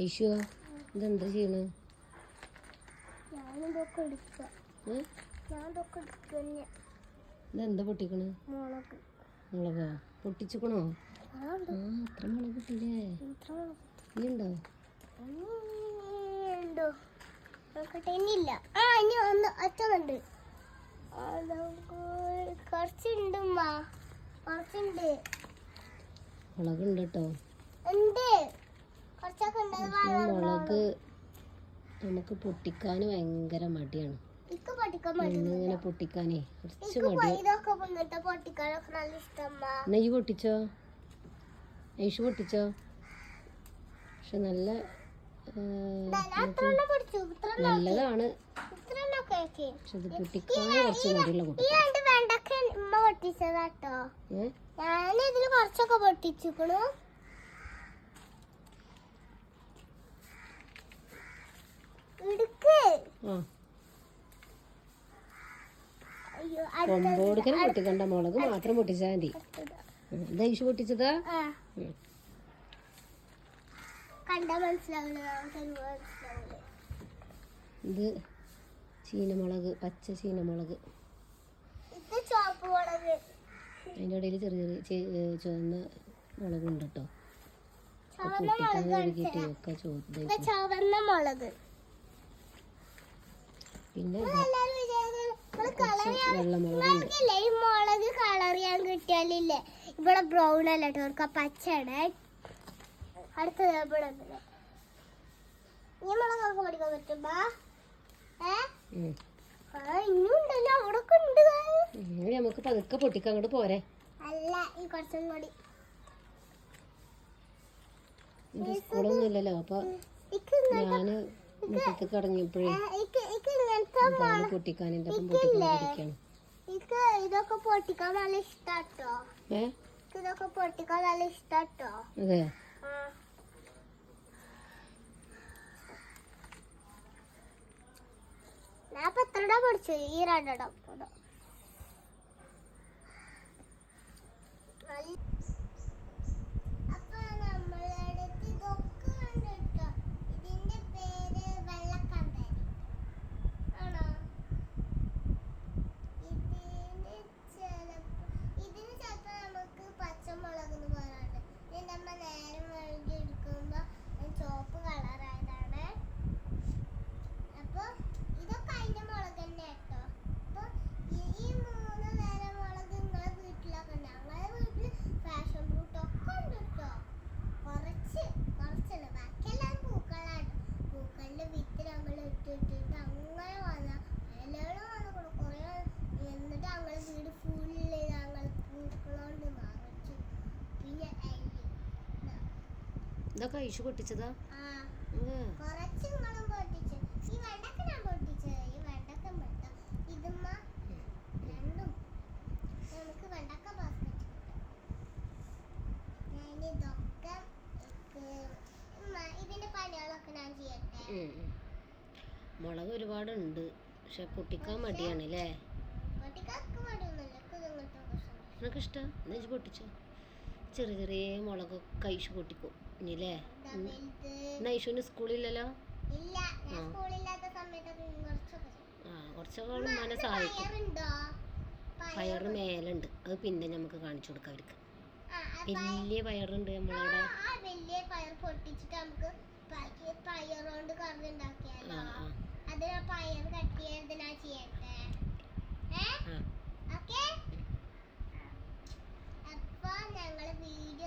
ഐശോ ഇതെന്താ ചെയ്യണ്? ഇതെന്താ പൊട്ടിക്കണ്? മുളകാ പൊട്ടിച്ചിക്കണോ? അത്ര മുളക് കിട്ടില്ലേ? നീ ഉണ്ടോ? മുളകുണ്ട് കേട്ടോ. മുളക് നമുക്ക് പൊട്ടിക്കാൻ ഭയങ്കര മടിയാണ്. ഇങ്ങനെ പൊട്ടിക്കാനേ കുറച്ച് മടി. നെയ്യ് പൊട്ടിച്ചോ? ഐഷ് പൊട്ടിച്ചോ? പക്ഷെ നല്ലതാണ്. പക്ഷെ ഇത് പൊട്ടിക്കാൻ കുറച്ച് മടിയുള്ള കുട്ടി. ഞാനിതില് കുറച്ചൊക്കെ പൊട്ടിച്ചിക്കണു. കൊമ്പോടുക്കനെ പൊട്ടിക്കണ്ട, മുളക് മാത്രം പൊട്ടിച്ചാൽ മതി. ഇത് ഐഷ് പൊട്ടിച്ചതാ? ഇത് ചീനമുളക്, പച്ച ചീനമുളക്. അതിൻ്റെ ഇടയിൽ ചെറിയ ചെറിയ ചുവന്ന മുളകുണ്ട് കേട്ടോ. പൊട്ടിക്കാൻ കഴുകിയിട്ട് ഒക്കെ ചുവന്ന മുളക്. പിന്നെ വെള്ളമുളകുണ്ട്. ഈ മുളക് കളർ ചെയ്യാൻ കിട്ടിയാലില്ലേ ഇവിടെ ബ്രൗൺ അല്ല കേട്ടോ, പച്ചയാണ്. അടുത്തത് ഇവിടെ ഈ മുളകൊക്കെ പഠിക്കാൻ പറ്റുമ്പോ ഇനിയുണ്ടല്ലോ അവിടെ ഉണ്ട്. നമുക്ക് പതുക്കെ പൊട്ടിക്കാൻ അങ്ങോട്ട് പോരെ. അല്ല ഈ കുറച്ചും കൂടി. സ്കൂളൊന്നും ഇല്ലല്ലോ, അപ്പൊ ഞാന് മുറ്റത്തേക്ക് ഇറങ്ങിയപ്പോഴേ പൊട്ടിക്കാൻ ഇതൊക്കെ പൊട്ടിക്കാൻ നല്ല ഇഷ്ടാട്ടോ. ഇതൊക്കെ പൊട്ടിക്കാൻ നല്ല ഇഷ്ടാട്ടോ. അതെ. ഞാൻ ഇപ്പൊ എത്രടാ പൊടിച്ചു? ഈ രണ്ടിടം. ഇതൊക്കെ ഐഷ് പൊട്ടിച്ചതാ? മുളക് ഒരുപാടുണ്ട്, പക്ഷെ പൊട്ടിക്കാൻ മടിയാണ് അല്ലേ? നിനക്ക് ഇഷ്ടം? എന്നാ പൊട്ടിച്ചോ. ചെറിയ ചെറിയ മുളകൊക്കെ ഐഷ് പൊട്ടിക്കും ഇനില്ലേ? ഐഷുവിന് സ്കൂളില്ലല്ലോ. കുറച്ചൊക്കെ ഉമ്മാനെ സഹായിക്കും. പയറ് മേലുണ്ട്, അത് പിന്നെ നമുക്ക് കാണിച്ചു കൊടുക്കാം അവർക്ക്. വലിയ പയറുണ്ട് നമ്മളവിടെ. ഞങ്ങള് വീഡിയോ